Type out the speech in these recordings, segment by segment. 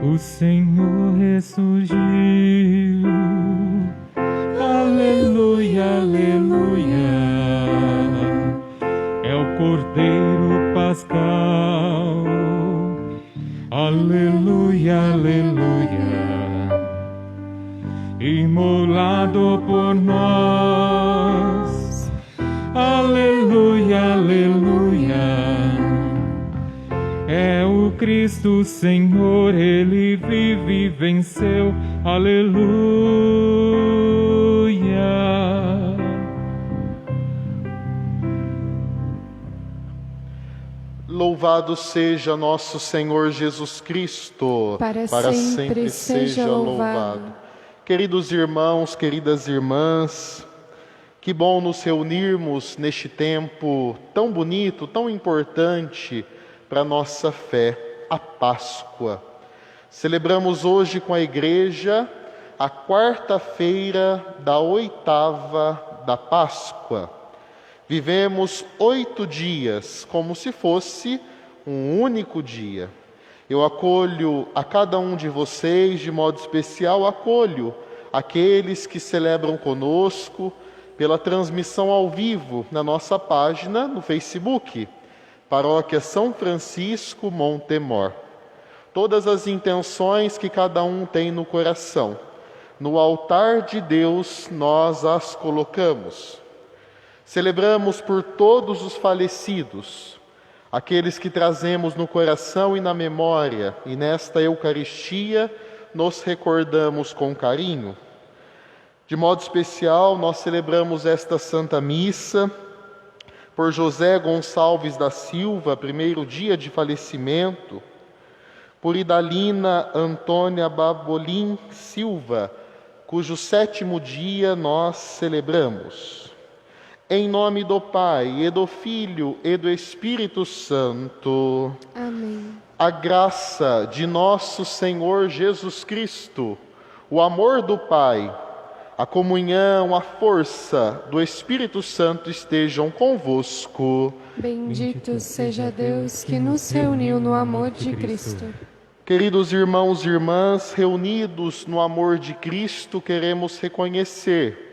O Senhor ressurgiu. Aleluia, aleluia. É o Cordeiro Pascal. Aleluia, aleluia. Imolado por nós. Aleluia, aleluia. É o Cristo Senhor, Ele vive e venceu. Aleluia. Louvado seja nosso Senhor Jesus Cristo, para sempre seja louvado. Queridos irmãos, queridas irmãs, que bom nos reunirmos neste tempo tão bonito, tão importante para a nossa fé, a Páscoa. Celebramos hoje com a Igreja a quarta-feira da oitava da Páscoa. Vivemos 8 dias como se fosse um único dia. Eu acolho a cada um de vocês, de modo especial, acolho aqueles que celebram conosco pela transmissão ao vivo na nossa página no Facebook, Paróquia São Francisco Montemor. Todas as intenções que cada um tem no coração, no altar de Deus nós as colocamos. Celebramos por todos os falecidos, aqueles que trazemos no coração e na memória, e nesta Eucaristia nos recordamos com carinho. De modo especial, nós celebramos esta Santa Missa por José Gonçalves da Silva, primeiro dia de falecimento, por Idalina Antônia Babolim Silva, cujo 7º dia nós celebramos. Em nome do Pai, e do Filho, e do Espírito Santo. Amém. A graça de nosso Senhor Jesus Cristo, o amor do Pai, a comunhão, a força do Espírito Santo estejam convosco. Bendito seja Deus que nos reuniu no amor de Cristo. Queridos irmãos e irmãs, reunidos no amor de Cristo, queremos reconhecer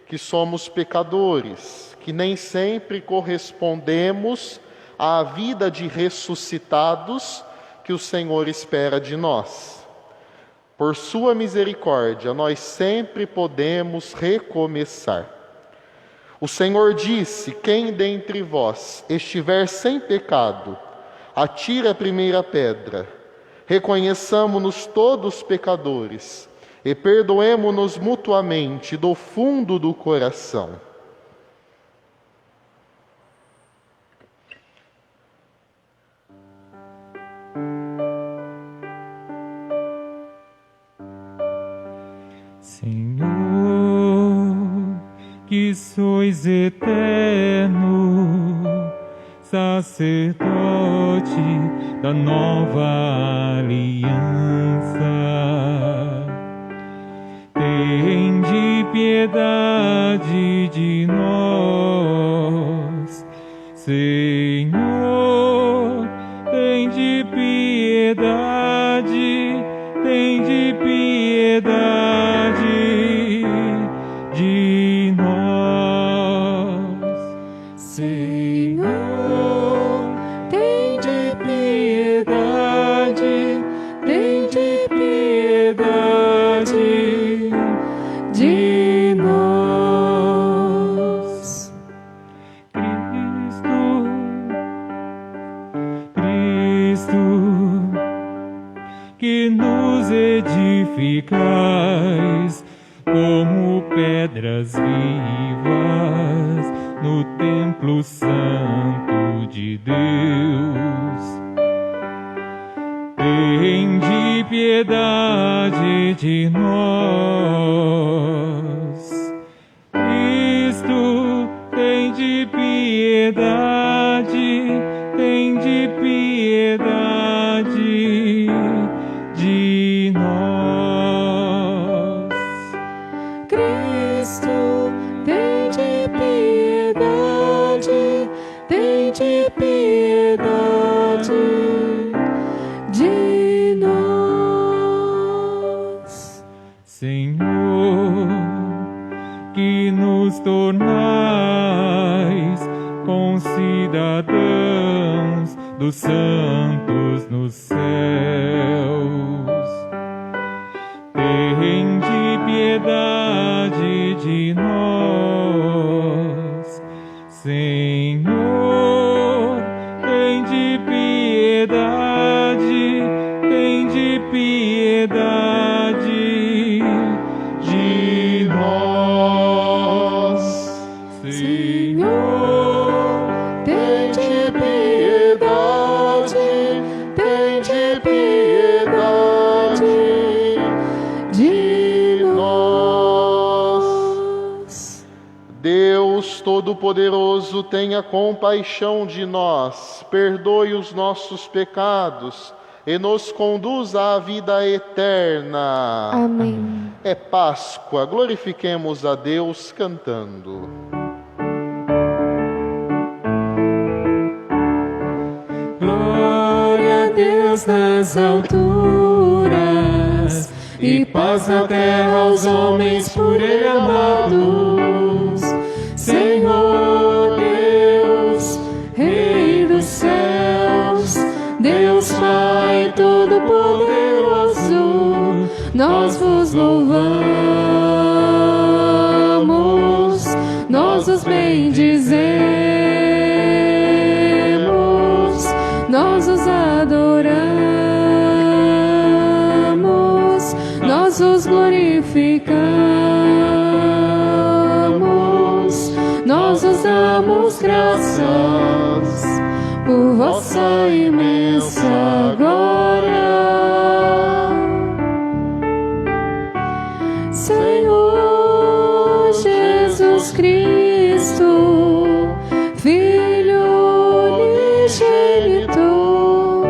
que somos pecadores, que nem sempre correspondemos à vida de ressuscitados que o Senhor espera de nós. Por sua misericórdia, nós sempre podemos recomeçar. O Senhor disse: quem dentre vós estiver sem pecado, atire a primeira pedra. Reconheçamo-nos todos pecadores e perdoemo-nos mutuamente do fundo do coração. Senhor, que sois eterno, sacerdote da nova aliança, tende piedade de nós. Senhor, tende piedade, tende piedade de nós. Senhor, tende piedade, tende piedade de nós. Cristo, que nos edificais como pedras vivas no templo santo de Deus. Tende piedade de nós. Cristo, tende piedade, tende piedade de nós. Cristo, tende piedade, tende piedade de nós. Senhor, que nos tornais concidadãos dos santos nos céus, tende piedade de nós. Senhor, tende piedade, tende piedade de nós. Senhor, tende piedade, tende piedade de nós. Deus Todo-Poderoso, tenha compaixão de nós, perdoe os nossos pecados e nos conduza à vida eterna. Amém. É Páscoa, glorifiquemos a Deus cantando. Glória a Deus nas alturas e paz na terra aos homens por Ele amados. Senhor Deus, Rei dos céus, Deus Pai Todo-Poderoso, nós vos louvamos, nós os bendizemos, nós os adoramos, nós os glorificamos, nós os damos graças por vossa imensa glória. Senhor Jesus Cristo, Filho unigênito,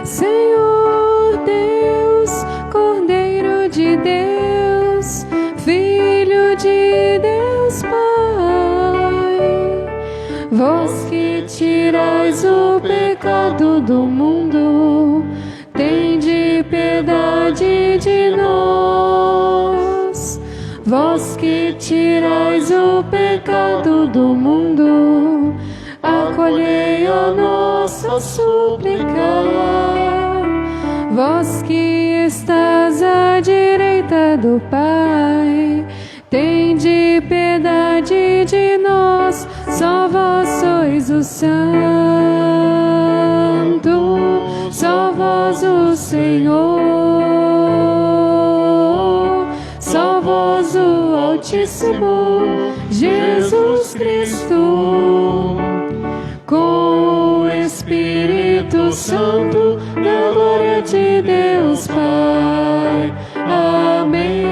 Senhor Deus, Cordeiro de Deus, Filho de Deus Pai, vós que tirais o pecado do mundo, tende piedade de nós. Vós que tirais o pecado do mundo, acolhei a nossa súplica. Vós que estás aí do Pai. Tende piedade de nós, só vós sois o Santo, só vós o Senhor, só vós o Altíssimo, Jesus Cristo, com o Espírito Santo, na glória de Deus Pai. Amém.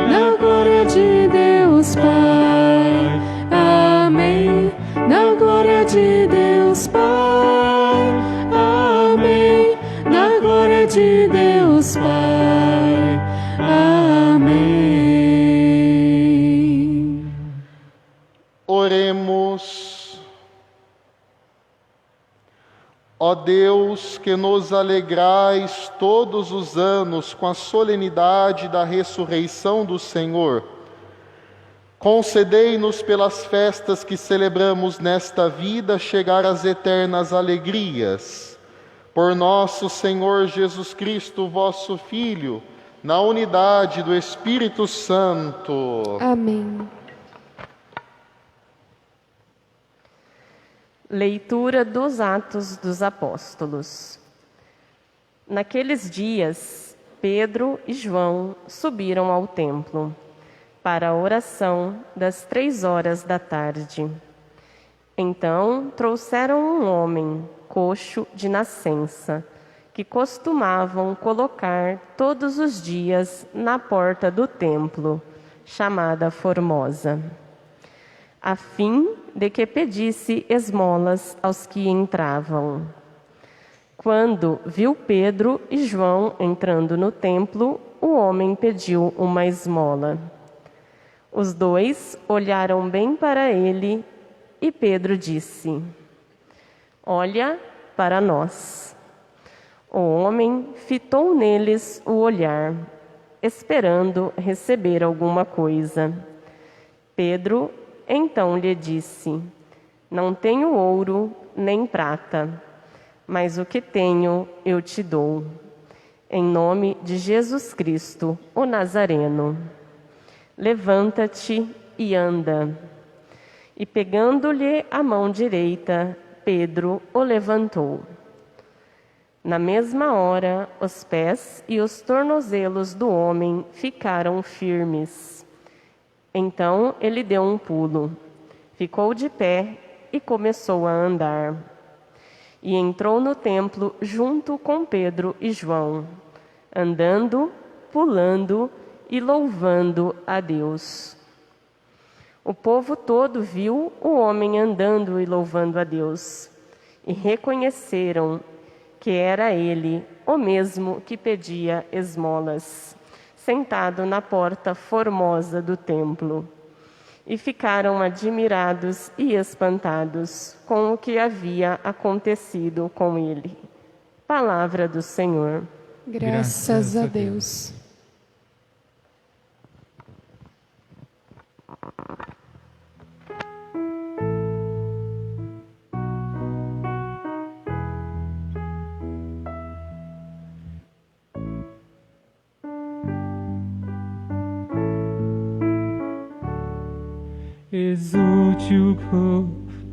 Na glória de Deus Pai. Amém. Na glória de Deus Pai. Amém. Na glória de Deus Pai. Amém. Oremos. Ó Deus, que nos alegrais todos os anos com a solenidade da ressurreição do Senhor, concedei-nos pelas festas que celebramos nesta vida chegar às eternas alegrias. Por nosso Senhor Jesus Cristo, vosso Filho, na unidade do Espírito Santo. Amém. Leitura dos Atos dos Apóstolos. Naqueles dias, Pedro e João subiram ao templo para a oração das 3 horas da tarde. Então trouxeram um homem coxo de nascença, que costumavam colocar todos os dias na porta do templo, chamada Formosa, a fim de que pedisse esmolas aos que entravam. Quando viu Pedro e João entrando no templo, o homem pediu uma esmola. Os dois olharam bem para ele e Pedro disse: "Olha para nós." O homem fitou neles o olhar, esperando receber alguma coisa. Pedro então lhe disse: "Não tenho ouro nem prata, mas o que tenho eu te dou. Em nome de Jesus Cristo, o Nazareno, levanta-te e anda." E pegando-lhe a mão direita, Pedro o levantou. Na mesma hora, os pés e os tornozelos do homem ficaram firmes. Então ele deu um pulo, ficou de pé e começou a andar. E entrou no templo junto com Pedro e João, andando, pulando e louvando a Deus. O povo todo viu o homem andando e louvando a Deus, e reconheceram que era ele o mesmo que pedia esmolas, sentado na porta formosa do templo. E ficaram admirados e espantados com o que havia acontecido com ele. Palavra do Senhor. Graças a Deus.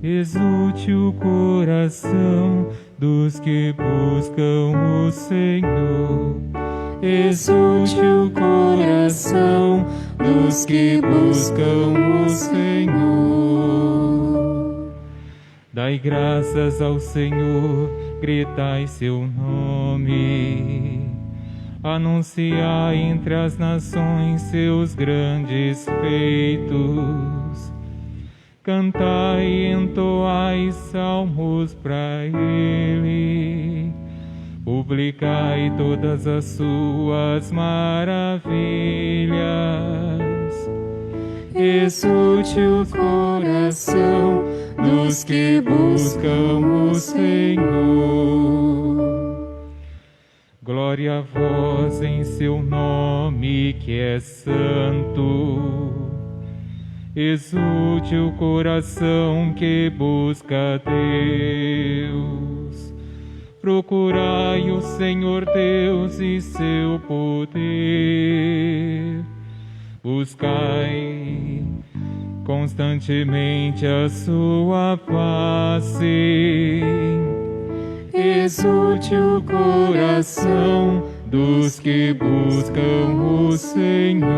Exulte o coração dos que buscam o Senhor. Exulte o coração dos que buscam o Senhor. Dai graças ao Senhor, gritai seu nome. Anunciai entre as nações seus grandes feitos. Cantai e entoai salmos para Ele. Publicai todas as suas maravilhas. Exulte o coração dos que buscam o Senhor. Glória a vós em seu nome que é santo. Exulte o coração que busca Deus. Procurai o Senhor Deus e seu poder. buscai constantemente a sua face. Exulte o coração dos que buscam o Senhor.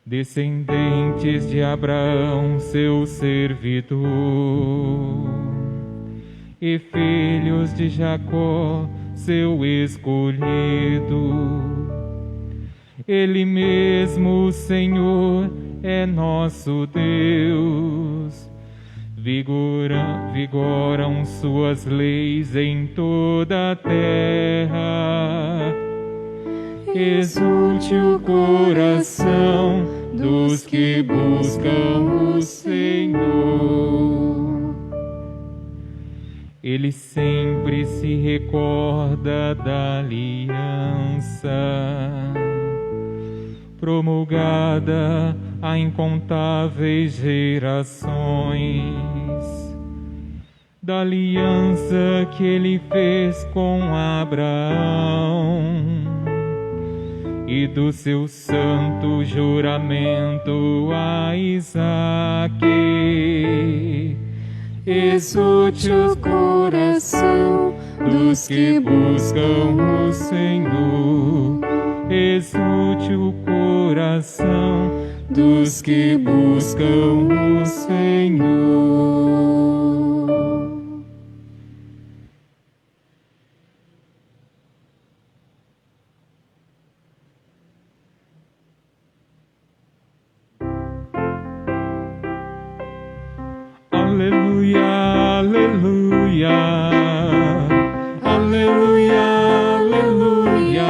Descendentes de Abraão, seu servidor, e filhos de Jacó, seu escolhido. Ele mesmo, o Senhor, é nosso Deus. Vigoram suas leis em toda a terra. Exulte o coração dos que buscam o Senhor. Ele sempre se recorda da aliança promulgada a incontáveis gerações, da aliança que ele fez com Abraão e do seu santo juramento a Isaque. Exulte o coração dos que buscam o Senhor. Exulte o coração dos que buscam o Senhor. Aleluia, aleluia, aleluia, aleluia,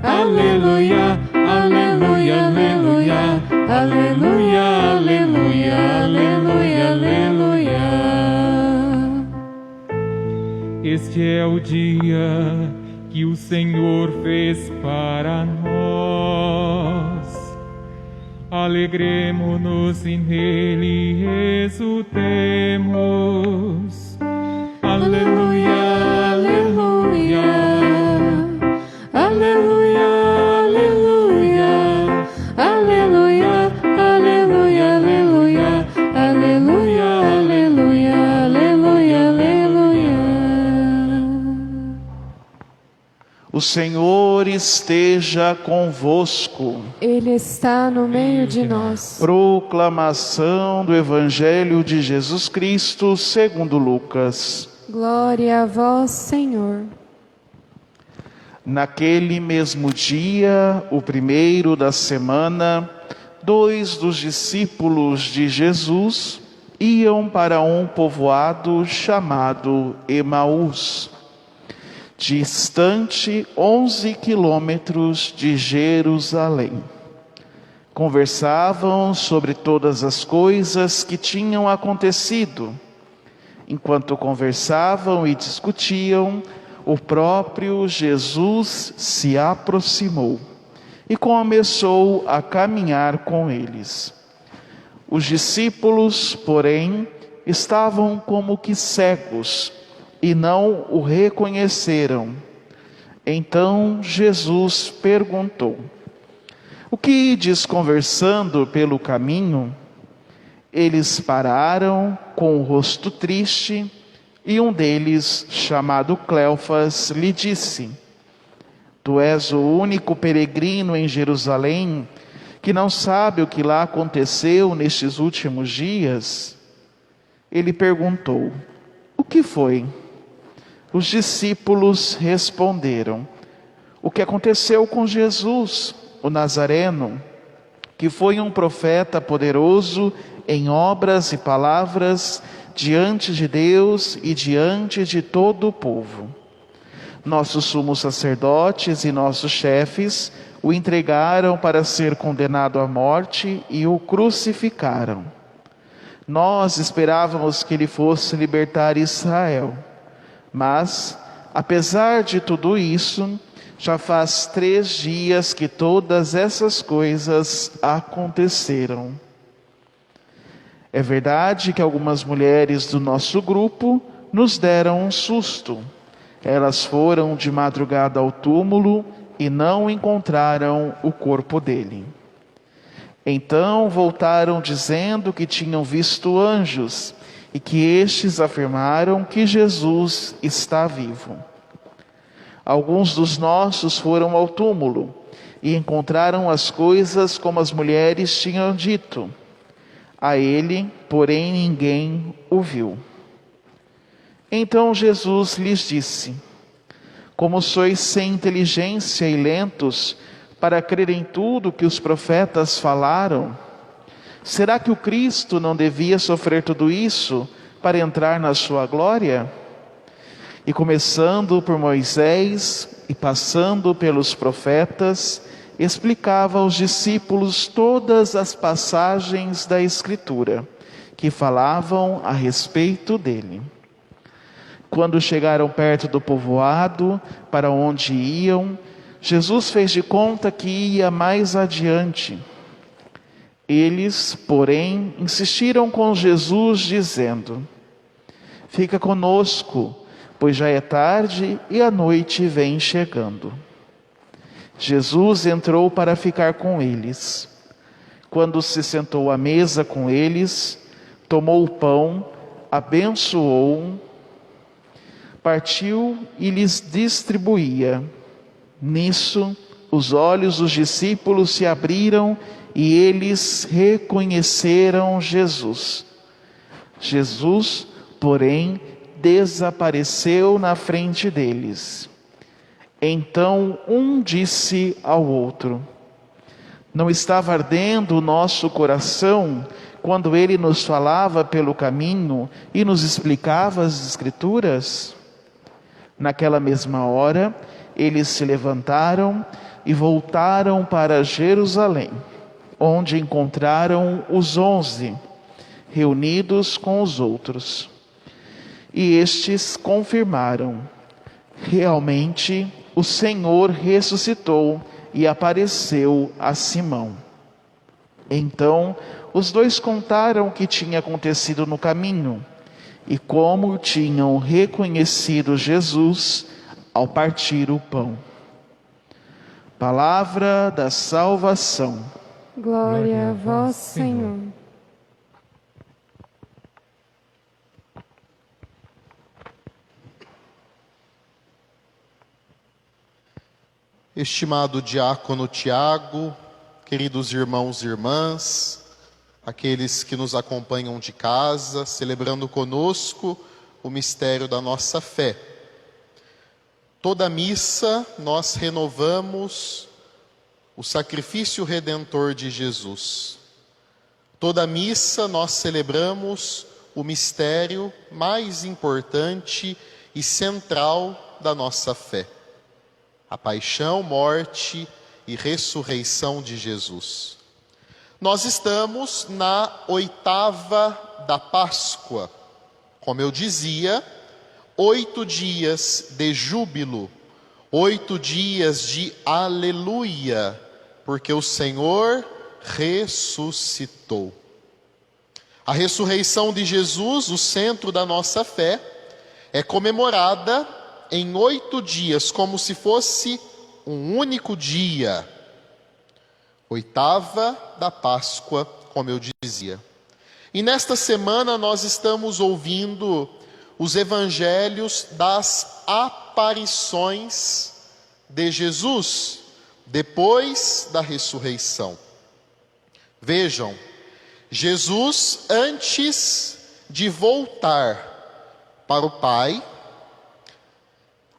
aleluia, aleluia, aleluia, aleluia, aleluia, aleluia, aleluia. Este é o dia que o Senhor fez para nós. Alegremo-nos e nele exultemos. Aleluia, aleluia, aleluia, aleluia, aleluia, aleluia, aleluia, aleluia, aleluia, aleluia, aleluia. O Senhor esteja convosco. Ele está no meio de nós. Proclamação do Evangelho de Jesus Cristo segundo Lucas. Glória a vós, Senhor. Naquele mesmo dia, o primeiro da semana, 2 dos discípulos de Jesus iam para um povoado chamado Emaús, distante 11 quilômetros de Jerusalém. Conversavam sobre todas as coisas que tinham acontecido. Enquanto conversavam e discutiam, o próprio Jesus se aproximou e começou a caminhar com eles. Os discípulos, porém, estavam como que cegos e não o reconheceram. Então Jesus perguntou: o que ides conversando pelo caminho? Eles pararam com o rosto triste, e um deles, chamado Cleofas, lhe disse: tu és o único peregrino em Jerusalém que não sabe o que lá aconteceu nestes últimos dias? Ele perguntou: o que foi? Os discípulos responderam: o que aconteceu com Jesus, o Nazareno, que foi um profeta poderoso em obras e palavras diante de Deus e diante de todo o povo. Nossos sumos sacerdotes e nossos chefes o entregaram para ser condenado à morte e o crucificaram. Nós esperávamos que ele fosse libertar Israel, mas, apesar de tudo isso, já faz 3 dias que todas essas coisas aconteceram. É verdade que algumas mulheres do nosso grupo nos deram um susto. Elas foram de madrugada ao túmulo e não encontraram o corpo dele. Então voltaram dizendo que tinham visto anjos e que estes afirmaram que Jesus está vivo. Alguns dos nossos foram ao túmulo e encontraram as coisas como as mulheres tinham dito. A ele, porém, ninguém o viu. Então Jesus lhes disse: como sois sem inteligência e lentos para crer em tudo que os profetas falaram? Será que o Cristo não devia sofrer tudo isso para entrar na sua glória? E começando por Moisés e passando pelos profetas, explicava aos discípulos todas as passagens da Escritura que falavam a respeito dele. Quando chegaram perto do povoado para onde iam, Jesus fez de conta que ia mais adiante. Eles, porém, insistiram com Jesus, dizendo: fica conosco, pois já é tarde e a noite vem chegando. Jesus entrou para ficar com eles. Quando se sentou à mesa com eles, tomou o pão, abençoou-o, partiu e lhes distribuía. Nisso, os olhos dos discípulos se abriram e eles reconheceram Jesus. Jesus, porém, desapareceu na frente deles. Então um disse ao outro: não estava ardendo o nosso coração quando ele nos falava pelo caminho e nos explicava as Escrituras? Naquela mesma hora, eles se levantaram e voltaram para Jerusalém, onde encontraram os 11, reunidos com os outros. E estes confirmaram: realmente o Senhor ressuscitou e apareceu a Simão. Então os dois contaram o que tinha acontecido no caminho e como tinham reconhecido Jesus ao partir o pão. Palavra da salvação. Glória a vós, Senhor. Estimado diácono Tiago, queridos irmãos e irmãs, aqueles que nos acompanham de casa, celebrando conosco o mistério da nossa fé. Toda missa nós renovamos o sacrifício redentor de Jesus. Toda missa nós celebramos o mistério mais importante e central da nossa fé: a paixão, morte e ressurreição de Jesus. Nós estamos na oitava da Páscoa. Como eu dizia, 8 dias de júbilo, 8 dias de aleluia, porque o Senhor ressuscitou. A ressurreição de Jesus, o centro da nossa fé, é comemorada em 8 dias, como se fosse um único dia. Oitava da Páscoa, como eu dizia. E nesta semana nós estamos ouvindo os evangelhos das aparições de Jesus depois da ressurreição. Vejam, Jesus, antes de voltar para o Pai,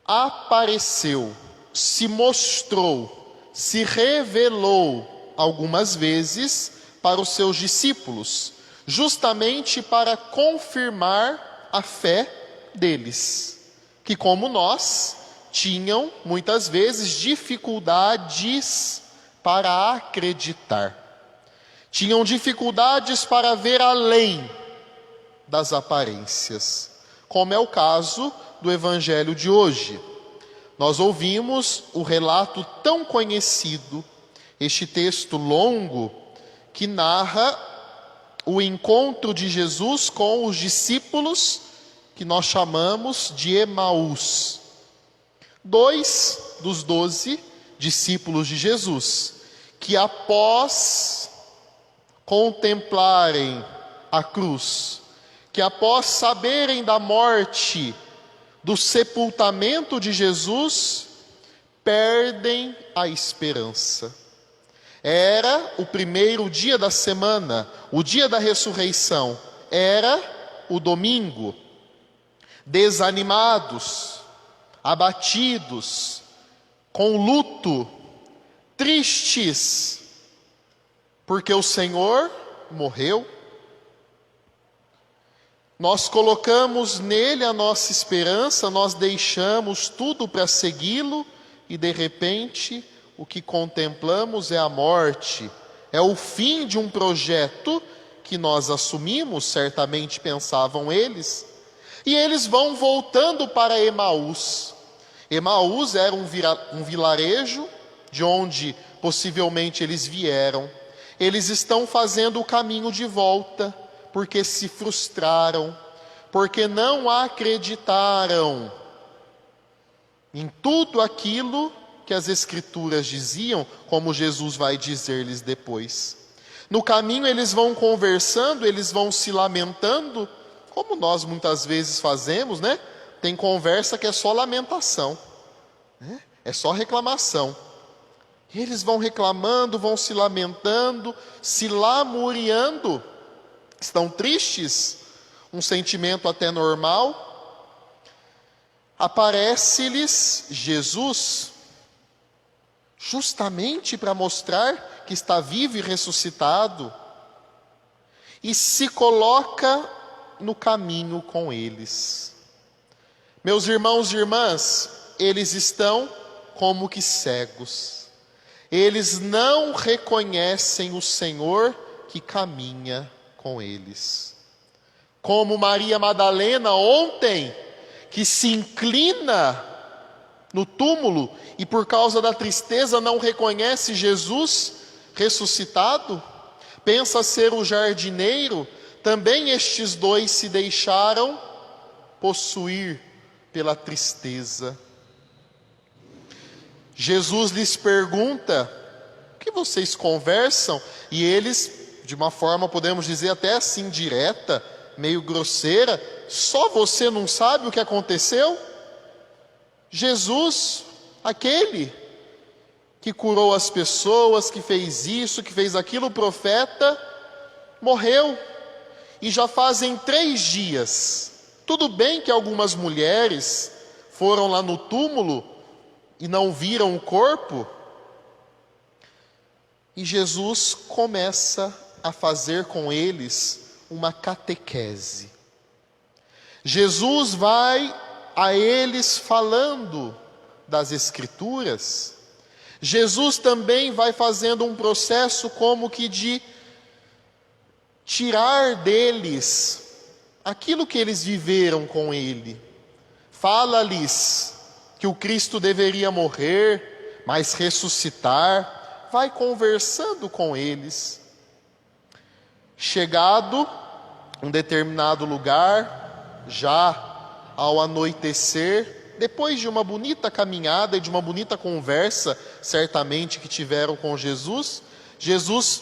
apareceu, se mostrou, se revelou algumas vezes para os seus discípulos, justamente para confirmar a fé deles, que, como nós, tinham muitas vezes dificuldades para acreditar, tinham dificuldades para ver além das aparências, como é o caso do evangelho de hoje. Nós ouvimos o relato tão conhecido, este texto longo, que narra o encontro de Jesus com os discípulos, que nós chamamos de Emaús. 2 dos 12 discípulos de Jesus, que após contemplarem a cruz, que após saberem da morte, do sepultamento de Jesus, perdem a esperança. Era o primeiro dia da semana, o dia da ressurreição, era o domingo. Desanimados, abatidos, com luto, tristes, porque o Senhor morreu. Nós colocamos nele a nossa esperança, nós deixamos tudo para segui-lo e de repente o que contemplamos é a morte, é o fim de um projeto que nós assumimos, certamente pensavam eles, e eles vão voltando para Emaús. Emaús era um vilarejo de onde possivelmente eles vieram. Eles estão fazendo o caminho de volta, porque se frustraram, porque não acreditaram em tudo aquilo que as Escrituras diziam, como Jesus vai dizer-lhes depois. No caminho eles vão conversando, eles vão se lamentando, como nós muitas vezes fazemos, né? Tem conversa que é só lamentação, né? É só reclamação. E eles vão reclamando, vão se lamentando, se lamuriando, estão tristes, um sentimento até normal. Aparece-lhes Jesus, justamente para mostrar que está vivo e ressuscitado, e se coloca no caminho com eles. Meus irmãos e irmãs, eles estão como que cegos. Eles não reconhecem o Senhor que caminha com eles. Como Maria Madalena ontem, que se inclina no túmulo e por causa da tristeza não reconhece Jesus ressuscitado, pensa ser o jardineiro, também estes dois se deixaram possuir pela tristeza. Jesus lhes pergunta: o que vocês conversam? E eles, de uma forma, podemos dizer até assim direta, meio grosseira: só você não sabe o que aconteceu? Jesus, aquele que curou as pessoas, que fez isso, que fez aquilo, o profeta, morreu. E já fazem 3 dias. Tudo bem que algumas mulheres foram lá no túmulo e não viram o corpo. E Jesus começa a fazer com eles uma catequese. Jesus vai a eles falando das Escrituras. Jesus também vai fazendo um processo como que de tirar deles aquilo que eles viveram com ele. Fala-lhes que o Cristo deveria morrer, mas ressuscitar. Vai conversando com eles. Chegado um determinado lugar, já ao anoitecer, depois de uma bonita caminhada e de uma bonita conversa, certamente que tiveram com Jesus, Jesus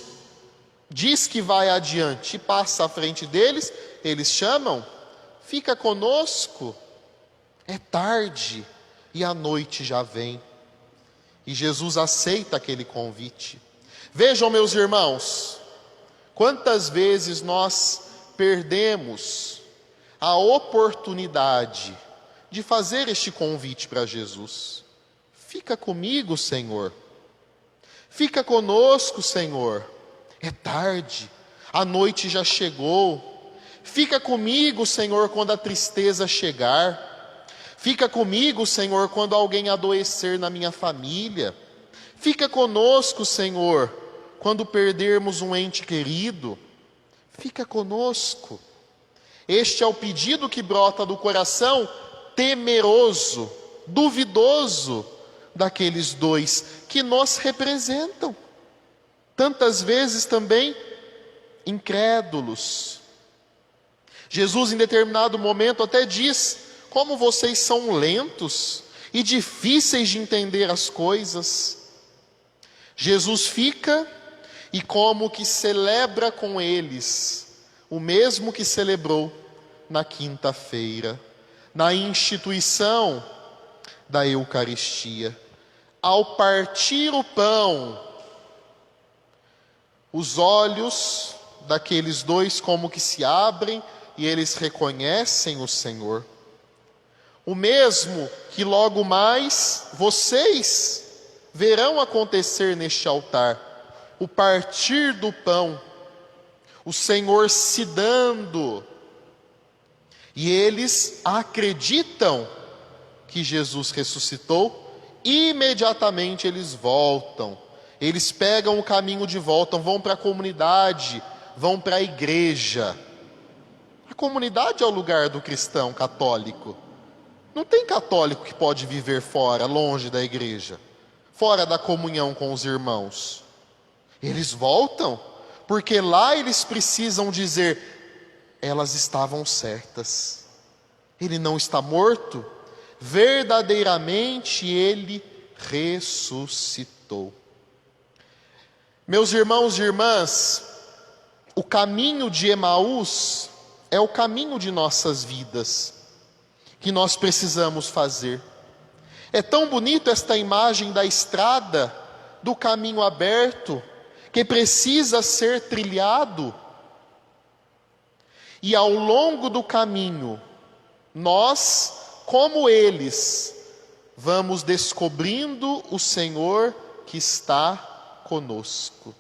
diz que vai adiante, passa à frente deles, eles chamam: fica conosco, é tarde e a noite já vem. E Jesus aceita aquele convite. Vejam, meus irmãos, quantas vezes nós perdemos a oportunidade de fazer este convite para Jesus. Fica comigo, Senhor. Fica conosco, Senhor. É tarde, a noite já chegou. Fica comigo, Senhor, quando a tristeza chegar. Fica comigo, Senhor, quando alguém adoecer na minha família. Fica conosco, Senhor, quando perdermos um ente querido. Fica conosco. Este é o pedido que brota do coração temeroso, duvidoso daqueles dois que nos representam. Tantas vezes também incrédulos. Jesus, em determinado momento, até diz: como vocês são lentos e difíceis de entender as coisas. Jesus fica e como que celebra com eles o mesmo que celebrou na quinta-feira, na instituição da Eucaristia. Ao partir o pão, os olhos daqueles dois como que se abrem e eles reconhecem o Senhor. O mesmo que logo mais vocês verão acontecer neste altar, o partir do pão, o Senhor se dando, e eles acreditam que Jesus ressuscitou. Imediatamente eles voltam, eles pegam o caminho de volta, vão para a comunidade, vão para a igreja. A comunidade é o lugar do cristão católico. Não tem católico que pode viver fora, longe da igreja, fora da comunhão com os irmãos. Eles voltam, porque lá eles precisam dizer: elas estavam certas, ele não está morto, verdadeiramente ele ressuscitou. Meus irmãos e irmãs, o caminho de Emaús é o caminho de nossas vidas, que nós precisamos fazer. É tão bonito esta imagem da estrada, do caminho aberto, que precisa ser trilhado. E ao longo do caminho, nós, como eles, vamos descobrindo o Senhor que está conosco.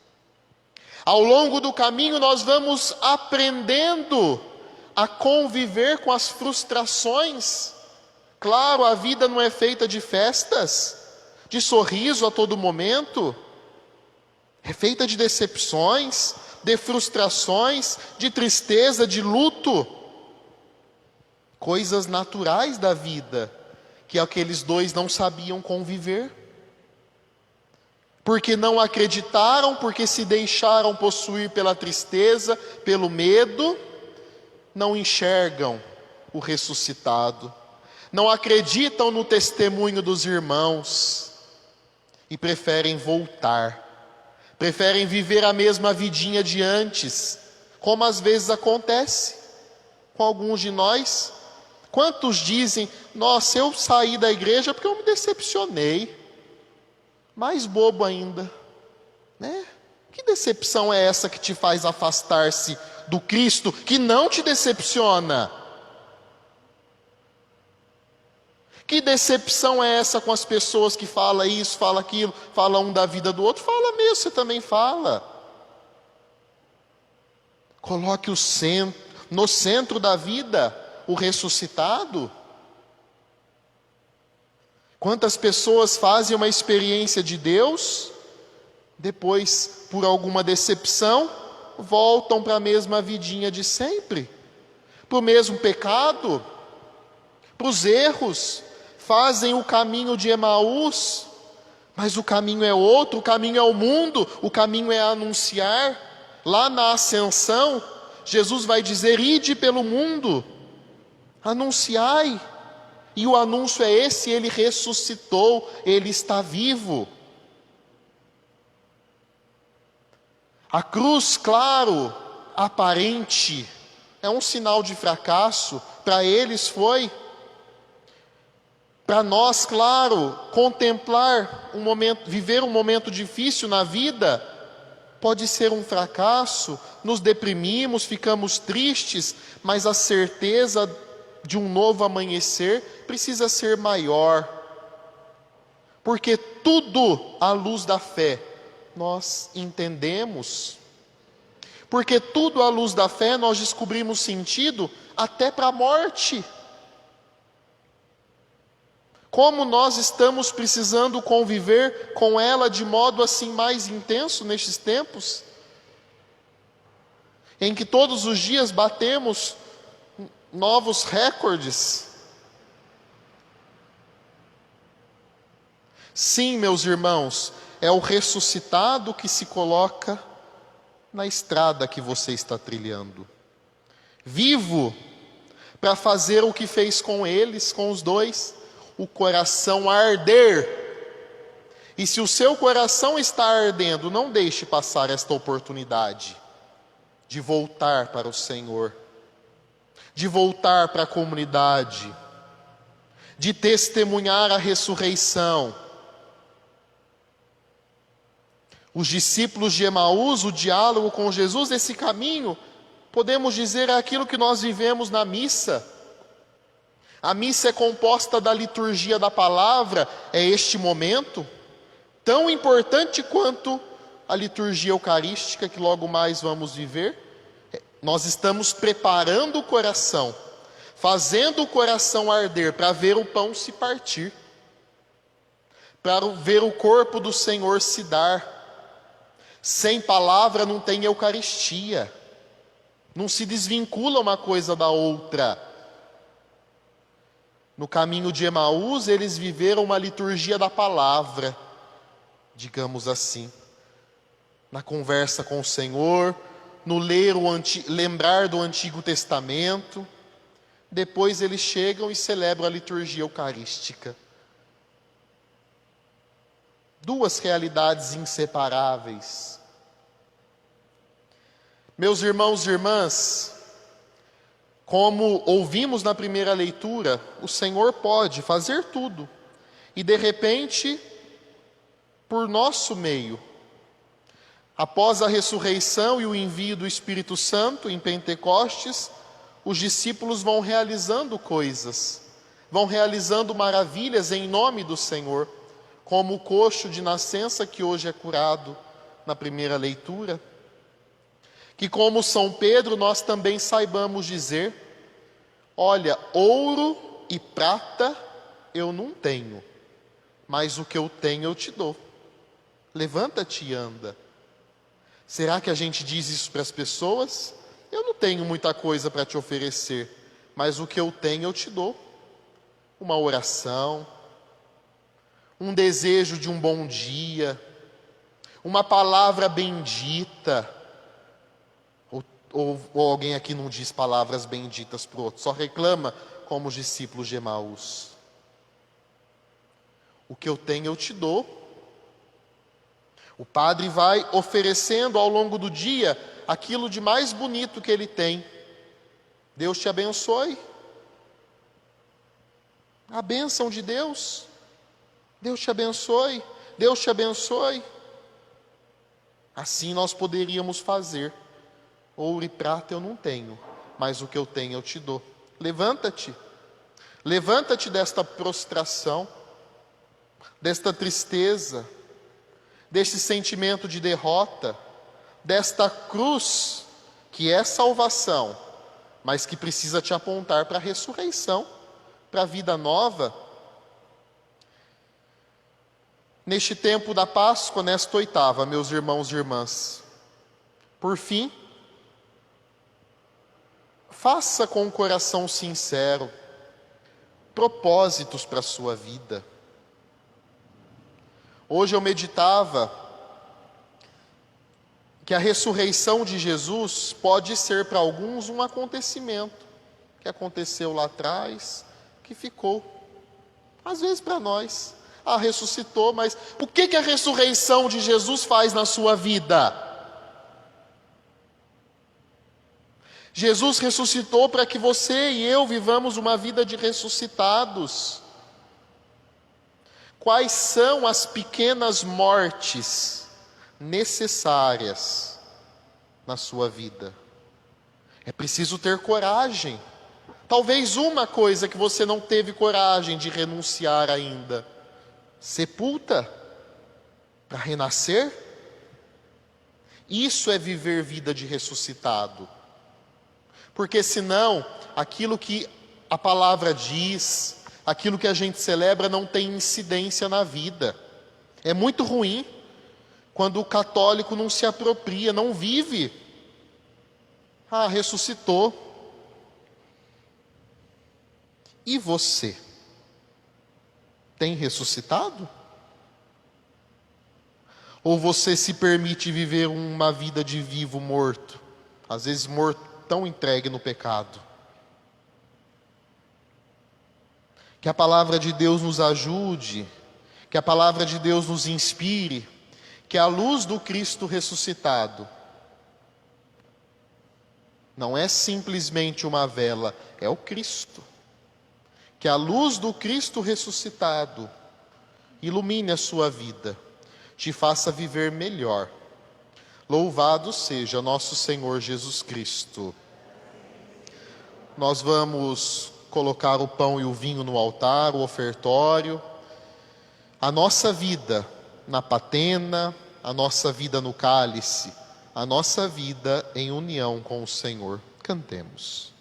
Ao longo do caminho nós vamos aprendendo a conviver com as frustrações. Claro, a vida não é feita de festas, de sorriso a todo momento. É feita de decepções, de frustrações, de tristeza, de luto. Coisas naturais da vida, que aqueles dois não sabiam conviver. Porque não acreditaram, porque se deixaram possuir pela tristeza, pelo medo, não enxergam o ressuscitado, não acreditam no testemunho dos irmãos e preferem voltar, preferem viver a mesma vidinha de antes, como às vezes acontece com alguns de nós. Quantos dizem: nossa, eu saí da igreja porque eu me decepcionei. Mais bobo ainda, né? Que decepção é essa que te faz afastar-se do Cristo, que não te decepciona? Que decepção é essa com as pessoas que falam isso, falam aquilo, falam um da vida do outro? Fala mesmo, você também fala. Coloque no centro da vida o ressuscitado. Quantas pessoas fazem uma experiência de Deus, depois, por alguma decepção, voltam para a mesma vidinha de sempre, para o mesmo pecado, para os erros, fazem o caminho de Emaús, mas o caminho é outro, o caminho é o mundo, o caminho é anunciar. Lá na ascensão, Jesus vai dizer: ide pelo mundo, anunciai. E o anúncio é esse: ele ressuscitou, ele está vivo. A cruz, claro, aparente, é um sinal de fracasso, para eles foi. Para nós, claro, contemplar um momento, viver um momento difícil na vida, pode ser um fracasso, nos deprimimos, ficamos tristes, mas a certeza de um novo amanhecer precisa ser maior, porque tudo à luz da fé nós entendemos, porque tudo à luz da fé nós descobrimos sentido até para a morte. Como nós estamos precisando conviver com ela de modo assim mais intenso nestes tempos, em que todos os dias batemos novos recordes. Sim, meus irmãos, é o ressuscitado que se coloca na estrada que você está trilhando, vivo, para fazer o que fez com eles, com os dois: o coração arder E se o seu coração está ardendo, não deixe passar esta oportunidade de voltar para o Senhor, de voltar para a comunidade, de testemunhar a ressurreição. Os discípulos de Emaús, o diálogo com Jesus, esse caminho, podemos dizer, é aquilo que nós vivemos na missa. A missa é composta da liturgia da palavra, é este momento, tão importante quanto a liturgia eucarística que logo mais vamos viver. Nós estamos preparando o coração, fazendo o coração arder para ver o pão se partir, para ver o corpo do Senhor se dar. Sem palavra não tem Eucaristia, não se desvincula uma coisa da outra. No caminho de Emaús, eles viveram uma liturgia da palavra, digamos assim, na conversa com o Senhor, no lembrar do Antigo Testamento. Depois eles chegam e celebram a liturgia eucarística. Duas realidades inseparáveis. Meus irmãos e irmãs, como ouvimos na primeira leitura, o Senhor pode fazer tudo, e de repente, por nosso meio, após a ressurreição e o envio do Espírito Santo em Pentecostes, os discípulos vão realizando coisas, vão realizando maravilhas em nome do Senhor, como o coxo de nascença que hoje é curado na primeira leitura. Que como São Pedro nós também saibamos dizer: olha, ouro e prata eu não tenho, mas o que eu tenho eu te dou. Levanta-te e anda. Será que a gente diz isso para as pessoas? Eu não tenho muita coisa para te oferecer, mas o que eu tenho eu te dou. Uma oração, um desejo de um bom dia, uma palavra bendita. Ou alguém aqui não diz palavras benditas para o outro, só reclama como os discípulos de Emaús. O que eu tenho eu te dou. O padre vai oferecendo ao longo do dia aquilo de mais bonito que ele tem. Deus te abençoe. A bênção de Deus. Deus te abençoe. Deus te abençoe. Assim nós poderíamos fazer. Ouro e prata eu não tenho, mas o que eu tenho eu te dou. Levanta-te. Levanta-te desta prostração, desta tristeza, deste sentimento de derrota, desta cruz que é salvação, mas que precisa te apontar para a ressurreição, para a vida nova. Neste tempo da Páscoa, nesta oitava, meus irmãos e irmãs, por fim, faça com um coração sincero propósitos para a sua vida. Hoje eu meditava que a ressurreição de Jesus pode ser para alguns um acontecimento que aconteceu lá atrás, que ficou. Às vezes para nós, ressuscitou, mas o que a ressurreição de Jesus faz na sua vida? Jesus ressuscitou para que você e eu vivamos uma vida de ressuscitados. Quais são as pequenas mortes necessárias na sua vida? É preciso ter coragem. Talvez uma coisa que você não teve coragem de renunciar ainda. Sepulta para renascer. Isso é viver vida de ressuscitado. Porque senão, aquilo que a palavra diz, aquilo que a gente celebra não tem incidência na vida. É muito ruim quando o católico não se apropria, não vive. Ressuscitou. E você? Tem ressuscitado? Ou você se permite viver uma vida de vivo morto? Às vezes morto, tão entregue no pecado. Que a palavra de Deus nos ajude Que a palavra de Deus nos inspire, que a luz do Cristo ressuscitado não é simplesmente uma vela, é o Cristo. Que a luz do Cristo ressuscitado ilumine a sua vida, te faça viver melhor. Louvado seja nosso Senhor Jesus Cristo. Nós vamos colocar o pão e o vinho no altar, o ofertório. A nossa vida na patena, a nossa vida no cálice, a nossa vida em união com o Senhor. Cantemos.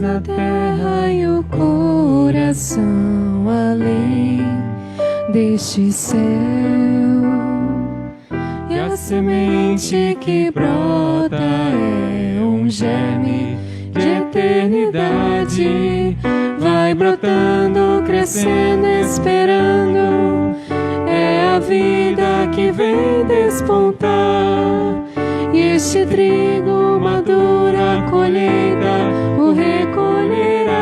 A terra e o coração além deste céu, e a semente que brota é um germe de eternidade. Vai brotando, crescendo, esperando, é a vida que vem despontar. E este trigo madura a colheita o recolherá.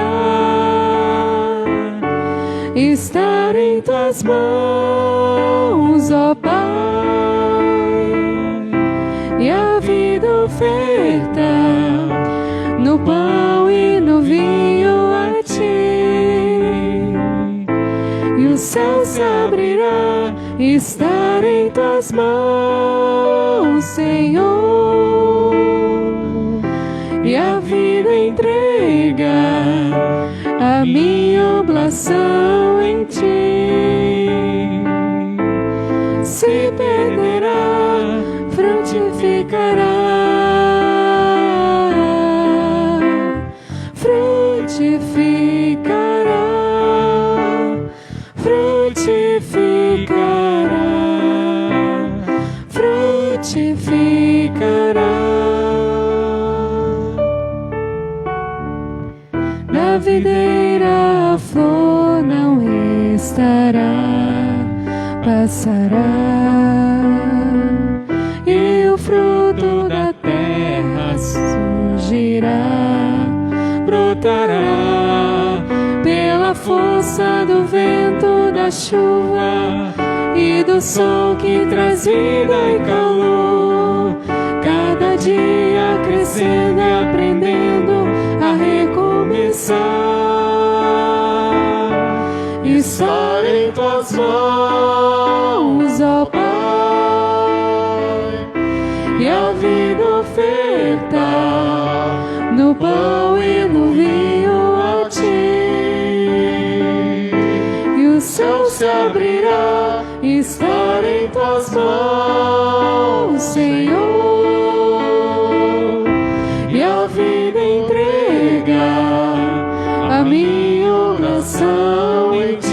Estar em tuas mãos, ó Pai, e a vida oferta no pão e no vinho a ti. E o céu se abrirá, estar em tuas mãos, Senhor, e a vida entrega a minha oblação em ti. Se perderá, frutificará, frutificará, frutificará, frutificará. Na videira a flor não restará, passará, e o fruto da terra surgirá, brotará pela força do vento, da chuva e do sol que traz vida e calor. Cada dia crescendo e aprendendo a recomeçar. Estar em tuas mãos, ó Pai, e a vida oferta no pão e no vinho a ti. E o céu se abrirá, estar em tuas mãos, Senhor, e a vida entrega a minha oração em ti.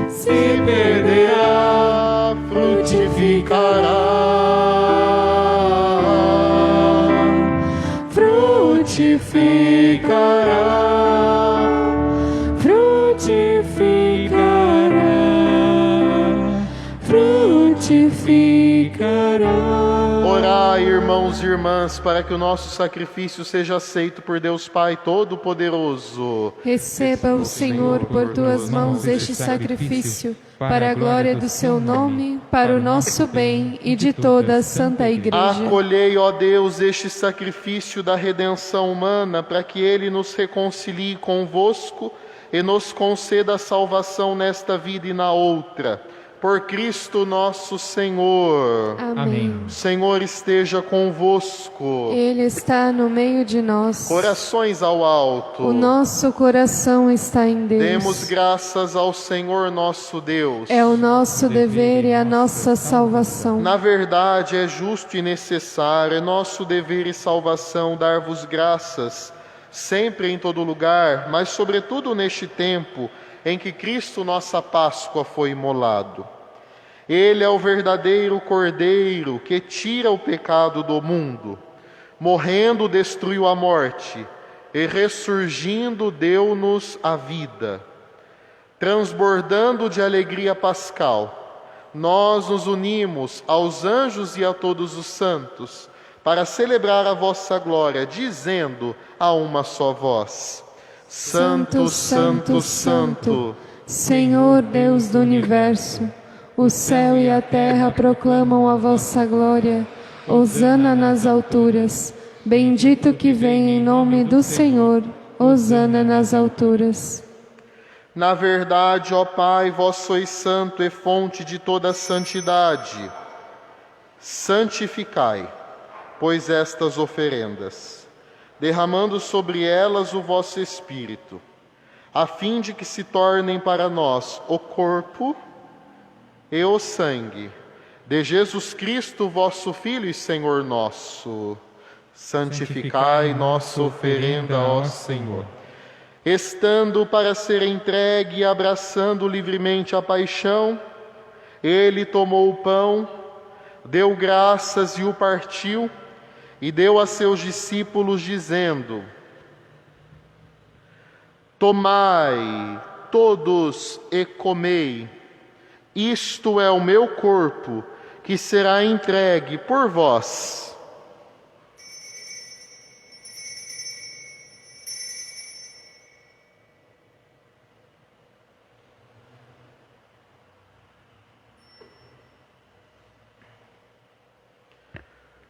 Se perderá, frutificará, frutificará, frutificará, frutificará. Orai, irmãos e irmãs, para que o nosso sacrifício seja aceito por Deus Pai Todo-Poderoso. Receba o Senhor por tuas mãos este sacrifício, para a glória do seu nome, para o nosso bem e de toda a Santa Igreja. Acolhei, ó Deus, este sacrifício da redenção humana, para que ele nos reconcilie convosco e nos conceda a salvação nesta vida e na outra. Por Cristo nosso Senhor. Amém. O Senhor esteja convosco. Ele está no meio de nós. Corações ao alto. O nosso coração está em Deus. Demos graças ao Senhor nosso Deus. É o nosso dever e a nossa salvação. Na verdade, é justo e necessário, é nosso dever e salvação dar-vos graças, sempre e em todo lugar, mas sobretudo neste tempo em que Cristo, nossa Páscoa, foi imolado. Ele é o verdadeiro Cordeiro que tira o pecado do mundo. morrendo destruiu a morte, e ressurgindo deu-nos a vida. Transbordando de alegria pascal, nós nos unimos aos anjos e a todos os santos, para celebrar a vossa glória, dizendo a uma só voz: Santo, Santo, Santo, Senhor Deus do universo, o céu e a terra proclamam a vossa glória. Hosana nas alturas. Bendito que vem em nome do Senhor. Hosana nas alturas. Na verdade, ó Pai, vós sois santo e fonte de toda santidade. Santificai, pois, estas oferendas, derramando sobre elas o vosso Espírito, a fim de que se tornem para nós o corpo e o sangue de Jesus Cristo, vosso Filho e Senhor nosso. Santificai nossa oferenda, ó Senhor. Estando para ser entregue e abraçando livremente a paixão, ele tomou o pão, deu graças e o partiu, e deu a seus discípulos, dizendo: Tomai todos e comei, isto é o meu corpo, que será entregue por vós.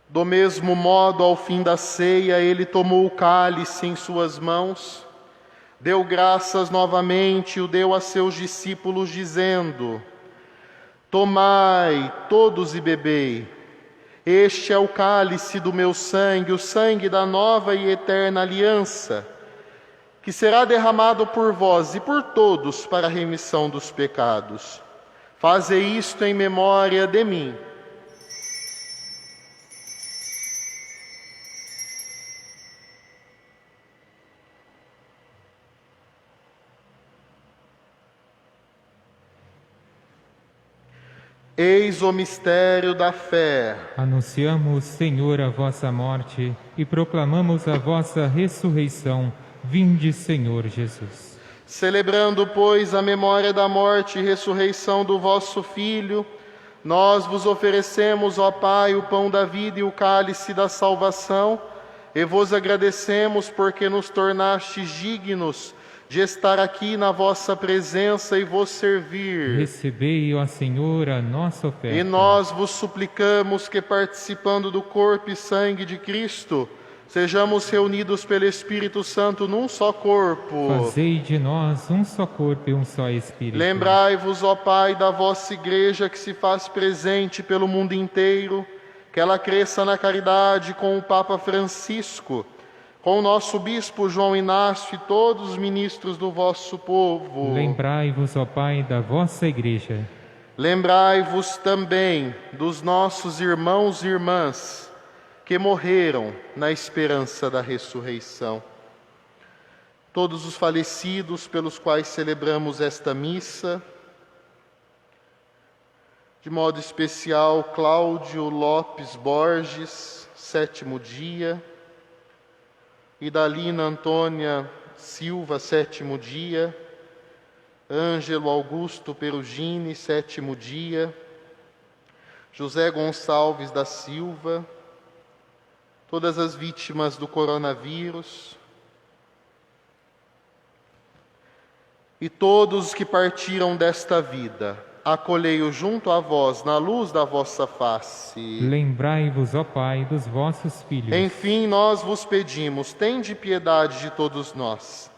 Do mesmo modo, ao fim da ceia, ele tomou o cálice em suas mãos, deu graças novamente e o deu a seus discípulos, dizendo: Tomai todos e bebei, este é o cálice do meu sangue, o sangue da nova e eterna aliança, que será derramado por vós e por todos para a remissão dos pecados. Fazei isto em memória de mim. Eis o mistério da fé. Anunciamos, Senhor, a vossa morte e proclamamos a vossa ressurreição. Vinde, Senhor Jesus. Celebrando, pois, a memória da morte e ressurreição do vosso Filho, nós vos oferecemos, ó Pai, o pão da vida e o cálice da salvação, e vos agradecemos porque nos tornastes dignos de estar aqui na vossa presença e vos servir. Recebei, ó Senhor, a nossa oferta. E nós vos suplicamos que, participando do corpo e sangue de Cristo, sejamos reunidos pelo Espírito Santo num só corpo. Fazei de nós um só corpo e um só Espírito. Lembrai-vos, ó Pai, da vossa Igreja que se faz presente pelo mundo inteiro, que ela cresça na caridade com o Papa Francisco, com o nosso Bispo João Inácio e todos os ministros do vosso povo. Lembrai-vos, ó Pai, da vossa Igreja. Lembrai-vos também dos nossos irmãos e irmãs que morreram na esperança da ressurreição. Todos os falecidos pelos quais celebramos esta missa, de modo especial Cláudio Lopes Borges, 7º dia, Idalina Antônia Silva, 7º dia, Ângelo Augusto Perugini, 7º dia, José Gonçalves da Silva, todas as vítimas do coronavírus e todos os que partiram desta vida, acolhei-o junto a vós, na luz da vossa face. Lembrai-vos, ó Pai, dos vossos filhos. Enfim, nós vos pedimos, tende piedade de todos nós,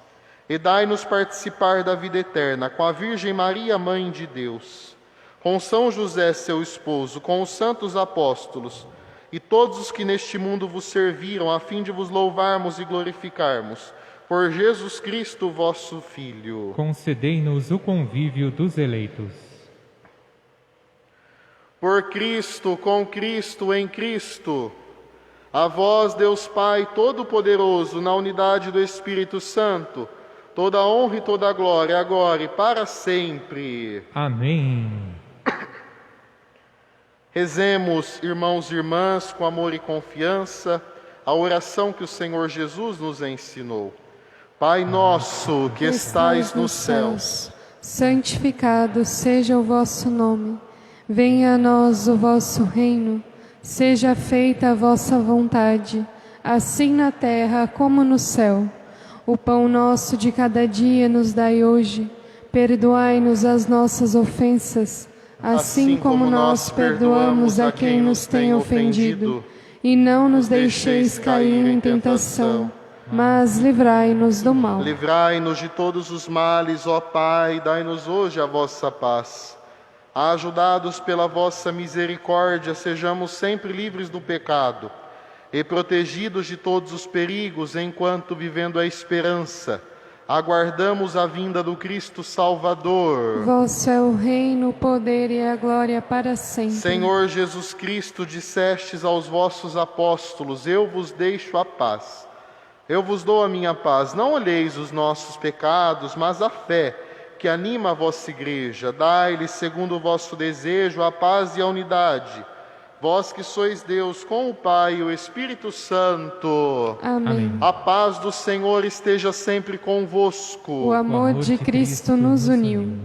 e dai-nos participar da vida eterna com a Virgem Maria, Mãe de Deus, com São José, seu esposo, com os santos apóstolos, e todos os que neste mundo vos serviram, a fim de vos louvarmos e glorificarmos. Por Jesus Cristo, vosso Filho. Concedei-nos o convívio dos eleitos. Por Cristo, com Cristo, em Cristo, a vós, Deus Pai Todo-Poderoso, na unidade do Espírito Santo, toda a honra e toda a glória, agora e para sempre. Amém. Rezemos, irmãos e irmãs, com amor e confiança, a oração que o Senhor Jesus nos ensinou. Pai nosso que estais nos céus, santificado seja o vosso nome. Venha a nós o vosso reino. Seja feita a vossa vontade, assim na terra como no céu. O pão nosso de cada dia nos dai hoje. Perdoai-nos as nossas ofensas, assim como nós perdoamos a quem nos tem ofendido. E não nos deixeis cair em tentação, mas livrai-nos do mal. Livrai-nos de todos os males, ó Pai, dai-nos hoje a vossa paz. Ajudados pela vossa misericórdia, sejamos sempre livres do pecado e protegidos de todos os perigos, enquanto, vivendo a esperança, aguardamos a vinda do Cristo Salvador. Vosso é o reino, o poder e a glória para sempre. Senhor Jesus Cristo, dissestes aos vossos apóstolos: eu vos deixo a paz. Eu vos dou a minha paz. Não olheis os nossos pecados, mas a fé que anima a vossa igreja. Dai-lhe, segundo o vosso desejo, a paz e a unidade. Vós que sois Deus com o Pai e o Espírito Santo. Amém. A paz do Senhor esteja sempre convosco. O amor de Cristo nos uniu.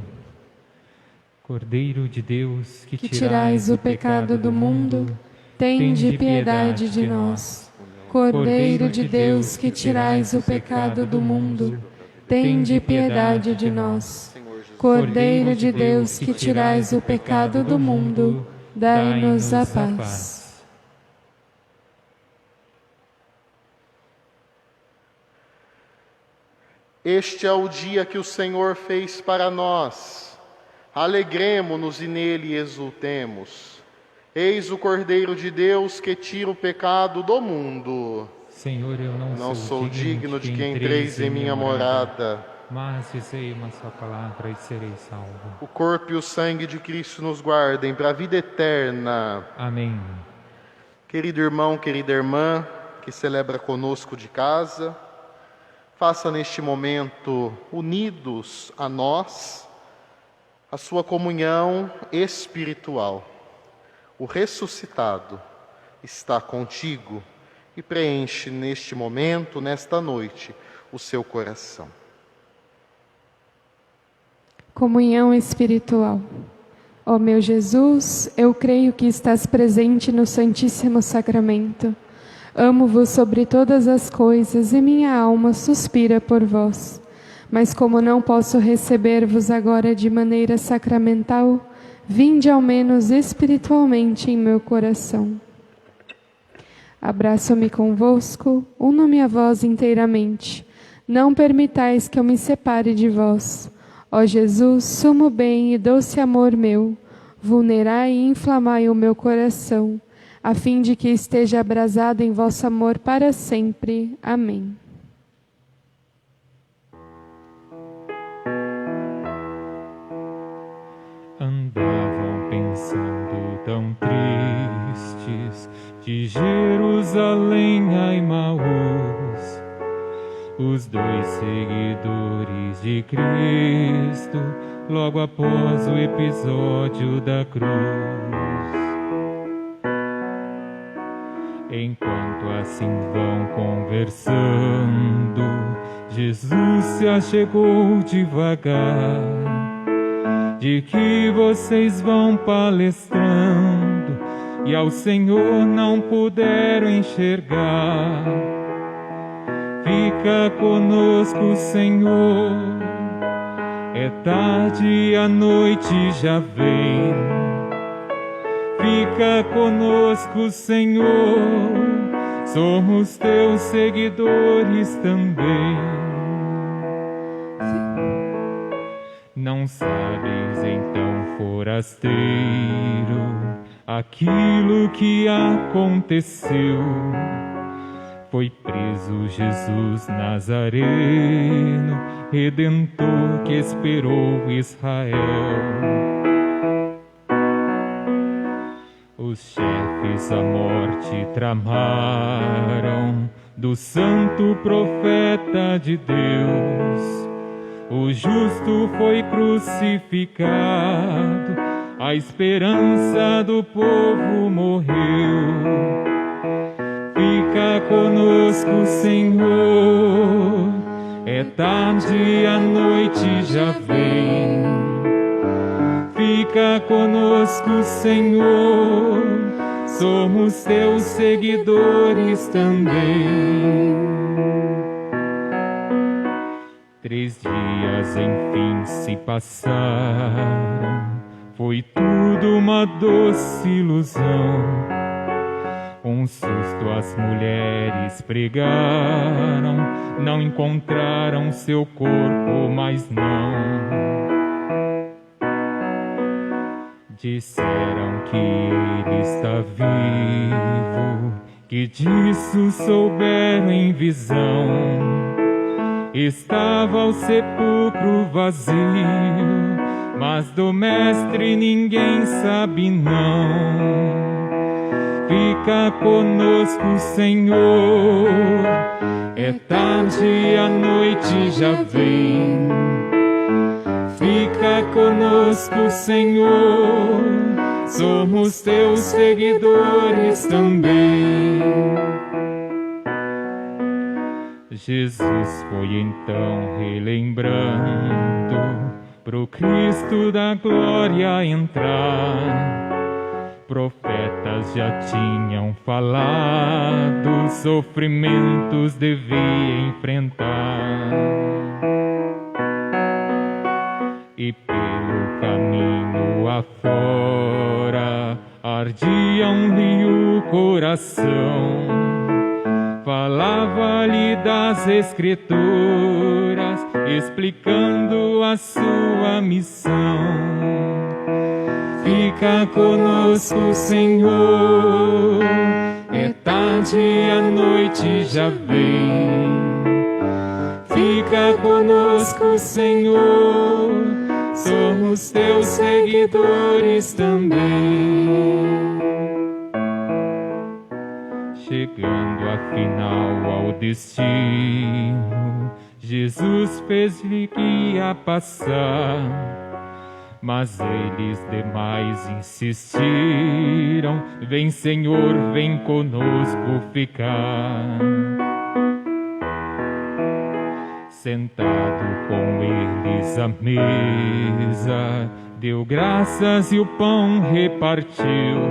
Cordeiro de Deus, que tirais o pecado do mundo, tende piedade de nós. Cordeiro de Deus, que tirais o pecado do mundo, tende piedade de nós. Cordeiro de Deus, que tirais o pecado do mundo, dai-nos a paz. Este é o dia que o Senhor fez para nós. Alegremo-nos e nele exultemos. Eis o Cordeiro de Deus que tira o pecado do mundo. Senhor, eu não sou digno de que entreis em minha morada, mas dizei uma só palavra e serei salvo. O corpo e o sangue de Cristo nos guardem para a vida eterna. Amém. Querido irmão, querida irmã, que celebra conosco de casa, faça neste momento, unidos a nós, a sua comunhão espiritual. O ressuscitado está contigo e preenche neste momento, nesta noite, o seu coração. Comunhão espiritual. Ó meu Jesus, eu creio que estás presente no Santíssimo Sacramento. Amo-vos sobre todas as coisas e minha alma suspira por vós. Mas como não posso receber-vos agora de maneira sacramental, vinde ao menos espiritualmente em meu coração. Abraço-me convosco, uno-me a vós inteiramente. Não permitais que eu me separe de vós. Ó Jesus, sumo bem e doce amor meu, vulnerai e inflamai o meu coração, a fim de que esteja abrasado em vosso amor para sempre. Amém. Andavam pensando tão tristes, de Jerusalém a Emaús, os dois seguidores de Cristo, logo após o episódio da cruz. Enquanto assim vão conversando, Jesus se achegou devagar. De que vocês vão palestrando e ao Senhor não puderam enxergar. Fica conosco, Senhor, é tarde e a noite já vem. Fica conosco, Senhor, somos teus seguidores também. Não sabes então, forasteiro, aquilo que aconteceu. Foi preso Jesus Nazareno, Redentor que esperou Israel. Os chefes a morte tramaram do santo profeta de Deus. O justo foi crucificado, a esperança do povo morreu. Fica Fica conosco, Senhor. É tarde, a noite já vem. Fica conosco, Senhor. Somos teus seguidores também. 3 dias enfim se passaram. Foi tudo uma doce ilusão. Um susto as mulheres pregaram, não encontraram seu corpo, mas não. Disseram que ele está vivo, que disso souberam em visão. Estava o sepulcro vazio, mas do mestre ninguém sabe não. Fica conosco, Senhor. É tarde, a noite já vem. Fica conosco, Senhor. Somos teus seguidores também. Jesus foi então relembrando pro Cristo da glória entrar. Profetas já tinham falado, sofrimentos devia enfrentar. E pelo caminho afora ardia-lhe o coração. Falava-lhe das Escrituras, explicando a sua missão. Fica conosco, Senhor. É tarde, a noite já vem. Fica conosco, Senhor. Somos teus seguidores também. Chegando afinal ao destino, Jesus fez-lhe que ia passar. Mas eles demais insistiram: vem, Senhor, vem conosco ficar. Sentado com eles à mesa, deu graças e o pão repartiu.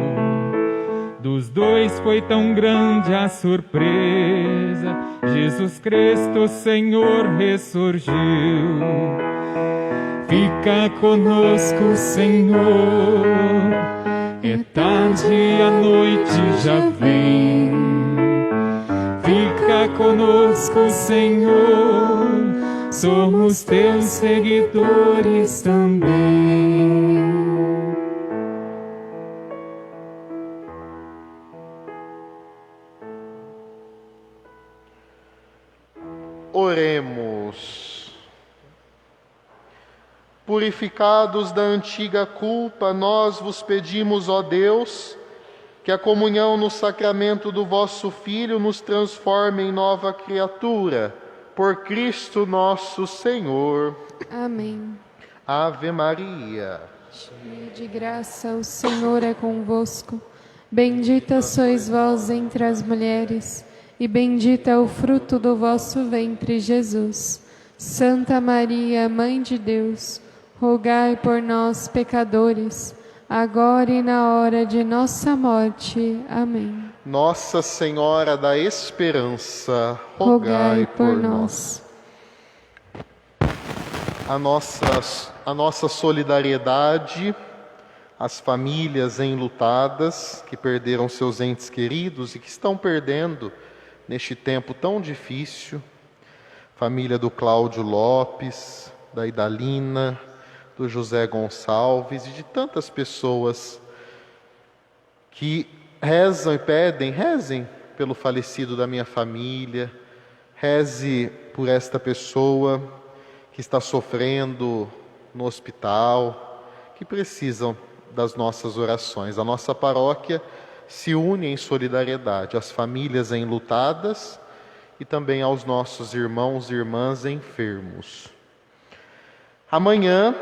Dos 2 foi tão grande a surpresa, Jesus Cristo, Senhor, ressurgiu. Fica conosco, Senhor. É tarde, a noite já vem. Fica conosco, Senhor. Somos teus seguidores também. Oremos. Purificados da antiga culpa, nós vos pedimos, ó Deus, que a comunhão no sacramento do vosso Filho nos transforme em nova criatura. Por Cristo nosso Senhor. Amém. Ave Maria. Cheia de graça, o Senhor é convosco. Bendita sois vós entre as mulheres, e bendito é o fruto do vosso ventre, Jesus. Santa Maria, Mãe de Deus, rogai por nós, pecadores, agora e na hora de nossa morte. Amém. Nossa Senhora da Esperança, rogai por nós. A nossa solidariedade às famílias enlutadas que perderam seus entes queridos e que estão perdendo neste tempo tão difícil. Família do Cláudio Lopes, da Idalina, do José Gonçalves e de tantas pessoas que rezam e pedem, rezem pelo falecido da minha família, reze por esta pessoa que está sofrendo no hospital, que precisam das nossas orações. A nossa paróquia se une em solidariedade às famílias enlutadas e também aos nossos irmãos e irmãs enfermos. Amanhã,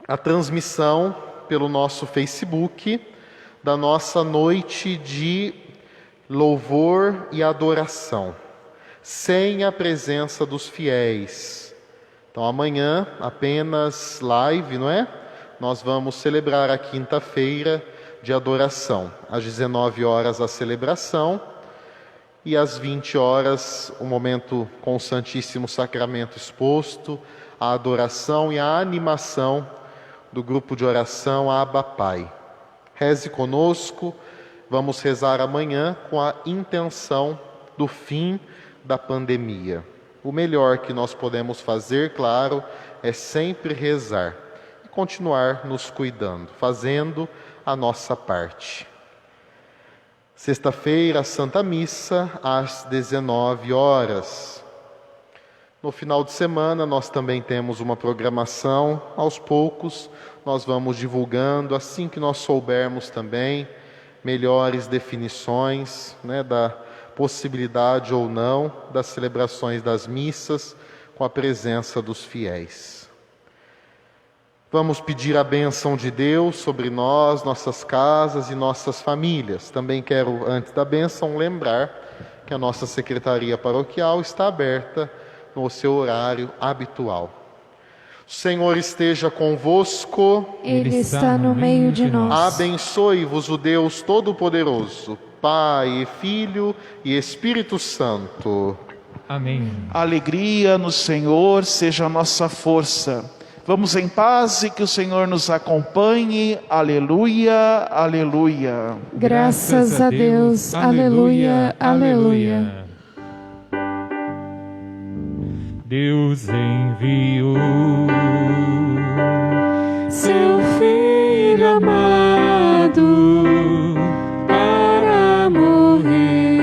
a transmissão pelo nosso Facebook da nossa noite de louvor e adoração, sem a presença dos fiéis. Então amanhã apenas live, não é? Nós vamos celebrar a quinta-feira de adoração. Às 19 horas a celebração e às 20 horas o momento com o Santíssimo Sacramento exposto, a adoração e a animação do grupo de oração Abba Pai. Reze conosco, vamos rezar amanhã com a intenção do fim da pandemia. O melhor que nós podemos fazer, claro, é sempre rezar e continuar nos cuidando, fazendo a nossa parte. Sexta-feira, Santa Missa, às 19 horas. No final de semana, nós também temos uma programação. Aos poucos, nós vamos divulgando, assim que nós soubermos também, melhores definições, né, da possibilidade ou não das celebrações das missas com a presença dos fiéis. Vamos pedir a bênção de Deus sobre nós, nossas casas e nossas famílias. Também quero, antes da bênção, lembrar que a nossa secretaria paroquial está aberta no seu horário habitual. O Senhor esteja convosco. Ele está no meio de nós. Abençoe-vos o Deus Todo-Poderoso, Pai, Filho e Espírito Santo. Amém. A alegria no Senhor seja a nossa força. Vamos em paz e que o Senhor nos acompanhe. Aleluia, aleluia. Graças a Deus. Aleluia, aleluia. Deus enviou Seu Filho amado para morrer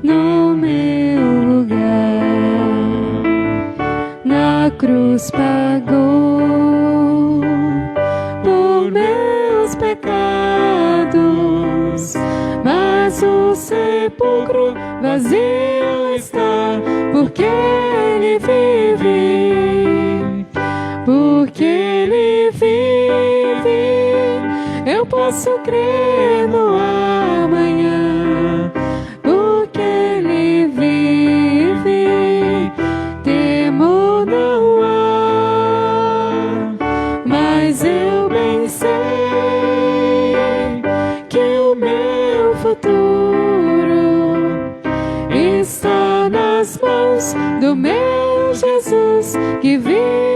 no meu lugar. Na cruz pagou por meus pecados, mas o sepulcro vazio está, porque Ele vive, porque Ele vive, eu posso crer no amanhã, porque Ele vive, temor não há, mas eu bem sei que o meu futuro está nas mãos do meu Jesus que vive.